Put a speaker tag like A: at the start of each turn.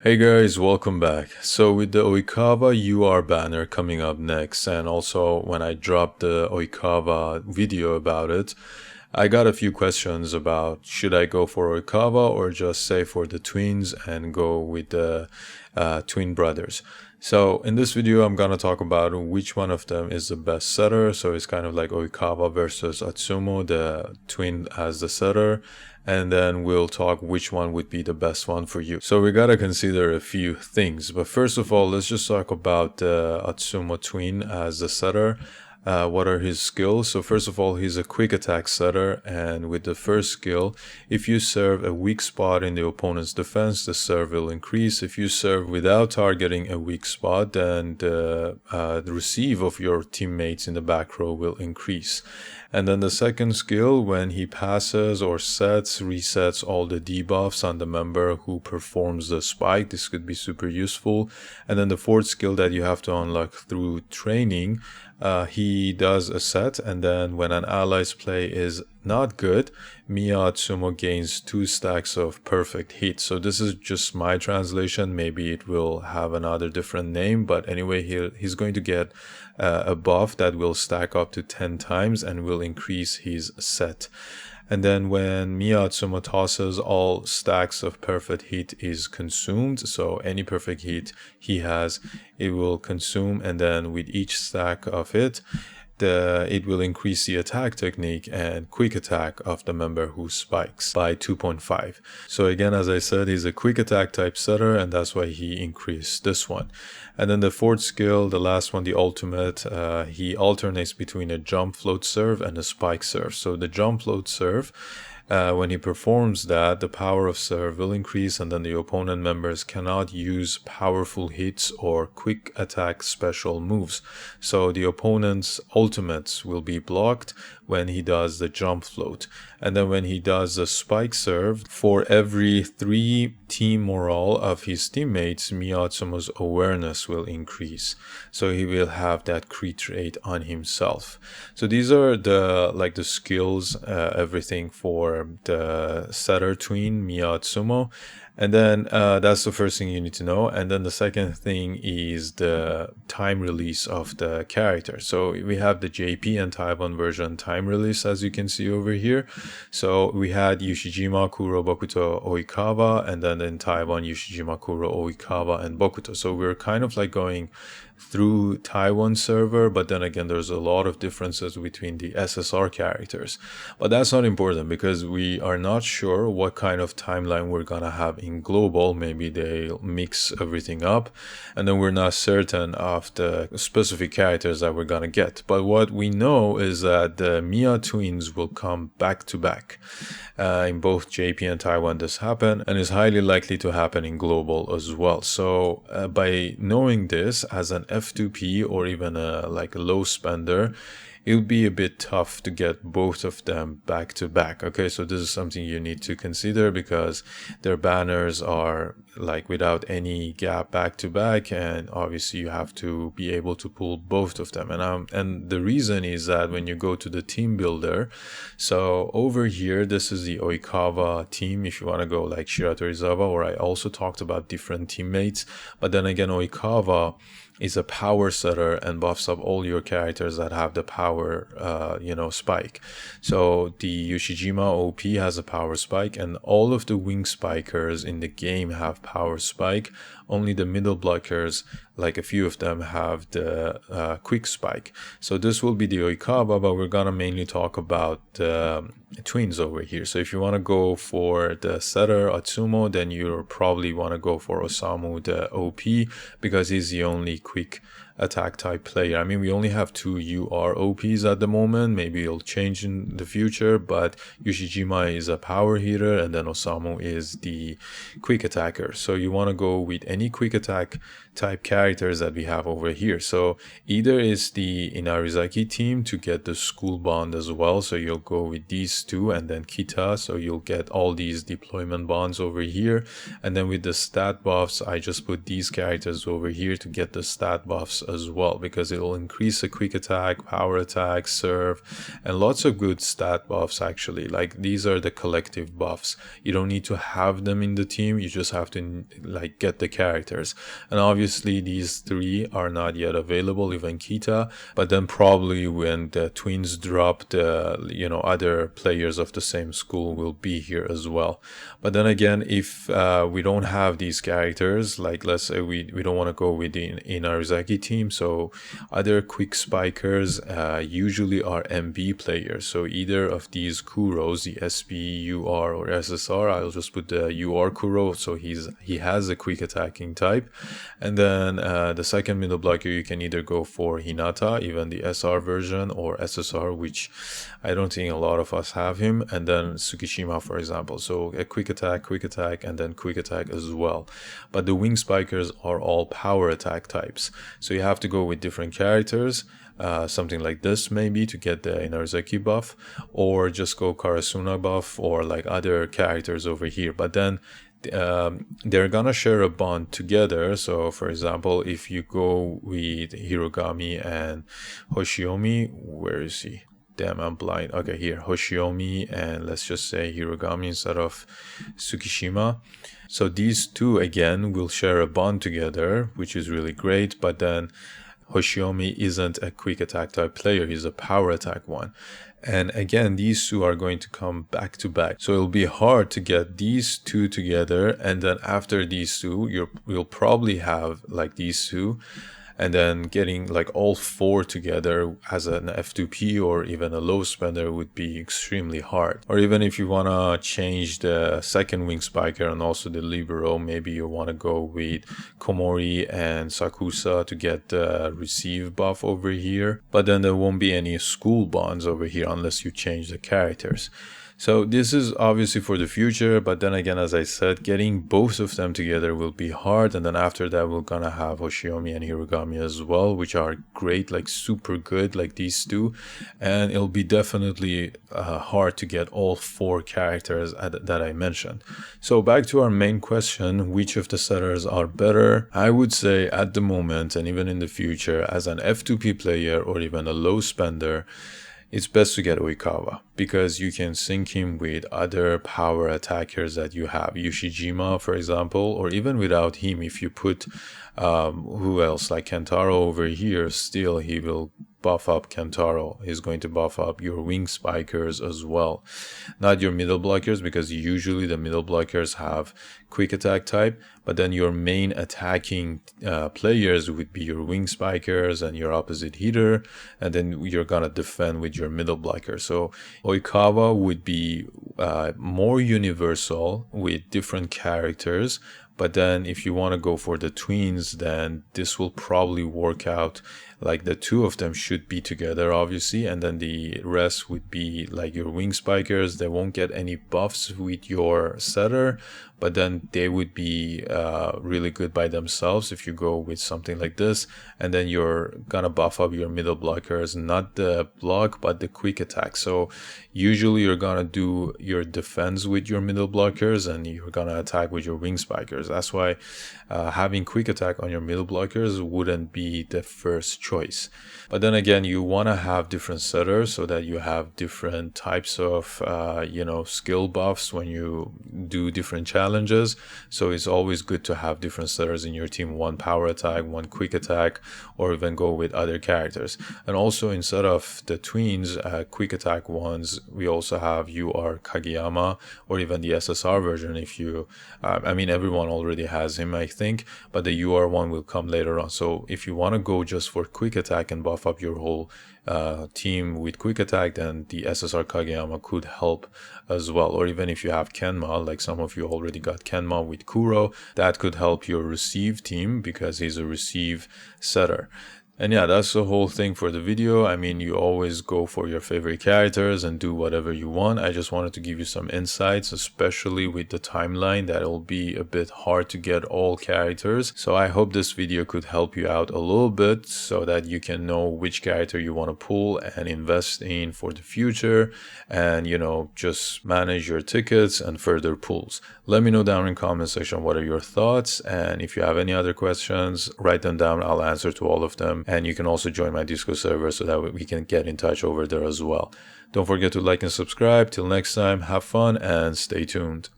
A: Hey guys, welcome back. So with the Oikawa UR banner coming up next, and also when I dropped the Oikawa video about it, I got a few questions about should I go for Oikawa or just say for the twins and go with the twin brothers. So in this video, I'm gonna talk about which one of them is the best setter. So it's kind of like Oikawa versus Atsumu, the twin as the setter. And then we'll talk which one would be the best one for you. So we gotta consider a few things. But first of all, let's just talk about the Atsumu twin as the setter. What are his skills? So first of all, he's a quick attack setter, and with the first skill, if you serve a weak spot in the opponent's defense, the serve will increase. If you serve without targeting a weak spot, then the receive of your teammates in the back row will increase. And then the second skill, when he passes or sets, resets all the debuffs on the member who performs the spike. This could be super useful. And then the fourth skill that you have to unlock through training, he does a set, and then when an ally's play is not good, Miya Atsumu gains 2 stacks of perfect hit. So this is just my translation. Maybe it will have another different name, but anyway, he's going to get a buff that will stack up to 10 times and will increase his set. And then when Miya Atsumu tosses, all stacks of perfect hit is consumed. So any perfect hit he has, it will consume. And then with each stack of it, it will increase the attack technique and quick attack of the member who spikes by 2.5. So again, as I said, he's a quick attack type setter, and that's why he increased this one. And then the fourth skill, the last one, the ultimate, he alternates between a jump float serve and a spike serve. So the jump float serve, when he performs that, the power of serve will increase, and then the opponent members cannot use powerful hits or quick attack special moves. So the opponent's ultimates will be blocked when he does the jump float. And then when he does the spike serve, for every 3 team morale of his teammates, Miya Atsumu's awareness will increase. So he will have that crit rate on himself. So these are the skills, everything for the setter twin Miya Atsumu. And then that's the first thing you need to know. And then the second thing is the time release of the character. So we have the JP and Taiwan version time release, as you can see over here. So we had Yushijima, Kuro, Bokuto, Oikawa, and then in Taiwan, Yushijima, Kuro, Oikawa, and Bokuto. So we're kind of like going through Taiwan server, but then again, there's a lot of differences between the SSR characters. But that's not important because we are not sure what kind of timeline we're gonna have in global. Maybe they'll mix everything up, and then we're not certain of the specific characters that we're gonna get. But what we know is that the Miya twins will come back to back. In both JP and Taiwan this happened, and is highly likely to happen in global as well. So by knowing this as an F2P or even a low spender, it'll be a bit tough to get both of them back to back. Okay, so this is something you need to consider because their banners are without any gap back to back, and obviously you have to be able to pull both of them. And the reason is that when you go to the team builder, so over here, this is the Oikawa team. If you want to go like Shiratorizawa, or I also talked about different teammates, but then again, Oikawa is a power setter and buffs up all your characters that have the power, spike. So the Yoshijima OP has a power spike, and all of the wing spikers in the game have power spike. Only the middle blockers, like a few of them, have the quick spike. So this will be the Oikawa, but we're gonna mainly talk about the twins over here. So if you want to go for the setter Atsumu, then you probably want to go for Osamu, the OP, because he's the only quick attack type player. I mean, we only have 2 UR OPs at the moment. Maybe it'll change in the future, but Yoshijima is a power hitter, and then Osamu is the quick attacker. So you want to go with any quick attack type characters that we have over here. So either is the Inarizaki team to get the school bond as well. So you'll go with these 2 and then Kita. So you'll get all these deployment bonds over here. And then with the stat buffs, I just put these characters over here to get the stat buffs as well, because it'll increase the quick attack, power attack, serve, and lots of good stat buffs actually. Like these are the collective buffs. You don't need to have them in the team, you just have to like get the characters. And obviously these three are not yet available, even Kita, but then probably when the twins drop, the other players of the same school will be here as well. But then again, if we don't have these characters, like let's say we don't want to go with the Inarizaki team, so other quick spikers usually are MB players. So either of these Kuros, the SB, UR, or SSR, I'll just put the UR Kuro, so he has a quick attacking type. And then the second middle blocker, you can either go for Hinata, even the SR version, or SSR, which I don't think a lot of us have him, and then Tsukishima, for example. So a quick attack, and then quick attack as well. But the wing spikers are all power attack types. So you have to go with different characters, something like this maybe to get the Inarizaki buff, or just go Karasuna buff, or like other characters over here. But then they're gonna share a bond together. So for example, if you go with Hirogami and Hoshiomi, where is he? Damn, I'm blind. Okay, here, Hoshiomi, and let's just say Hirogami instead of Tsukishima. So these two again will share a bond together, which is really great. But then Hoshiomi isn't a quick attack type player, he's a power attack one. And again, these two are going to come back to back. So it'll be hard to get these two together. And then after these two, you'll probably have like these two. And then getting like all four together as an F2P or even a low spender would be extremely hard. Or even if you want to change the second wing spiker and also the libero, maybe you want to go with Komori and Sakusa to get the receive buff over here. But then there won't be any school bonds over here unless you change the characters. So this is obviously for the future, but then again, as I said, getting both of them together will be hard. And then after that, we're gonna have Hoshiomi and Hirogami as well, which are great, like super good, like these two. And it'll be definitely hard to get all four characters that I mentioned. So back to our main question, which of the setters are better? I would say at the moment, and even in the future, as an F2P player or even a low spender, it's best to get Oikawa, because you can sync him with other power attackers that you have. Yoshijima, for example, or even without him, if you put who else, like Kentaro over here, still he will buff up Kentaro. He's going to buff up your wing spikers as well. Not your middle blockers, because usually the middle blockers have quick attack type, but then your main attacking players would be your wing spikers and your opposite hitter, and then you're gonna defend with your middle blocker. So Oikawa would be more universal with different characters. But then if you want to go for the twins, then this will probably work out like the two of them should be together, obviously, and then the rest would be like your wing spikers. They won't get any buffs with your setter, but then they would be really good by themselves if you go with something like this. And then you're gonna buff up your middle blockers, not the block but the quick attack. So usually you're gonna do your defense with your middle blockers and you're gonna attack with your wing spikers. That's why having quick attack on your middle blockers wouldn't be the first choice. But then again, you want to have different setters so that you have different types of skill buffs when you do different challenges. So it's always good to have different setters in your team, one power attack, one quick attack, or even go with other characters. And also, instead of the twins quick attack ones, we also have UR Kageyama, or even the SSR version. If you everyone already has him, I think, but the UR one will come later on. So if you want to go just for quick attack and buff up your whole team with quick attack, then the SSR Kageyama could help as well. Or even if you have Kenma, like some of you already got Kenma with Kuro, that could help your receive team because he's a receive setter. And yeah, that's the whole thing for the video. I mean, you always go for your favorite characters and do whatever you want. I just wanted to give you some insights, especially with the timeline, that it'll be a bit hard to get all characters. So I hope this video could help you out a little bit so that you can know which character you want to pull and invest in for the future, and just manage your tickets and further pulls. Let me know down in the comment section what are your thoughts, and if you have any other questions, write them down. I'll answer to all of them. And you can also join my Discord server so that we can get in touch over there as well. Don't forget to like and subscribe. Till next time, have fun and stay tuned.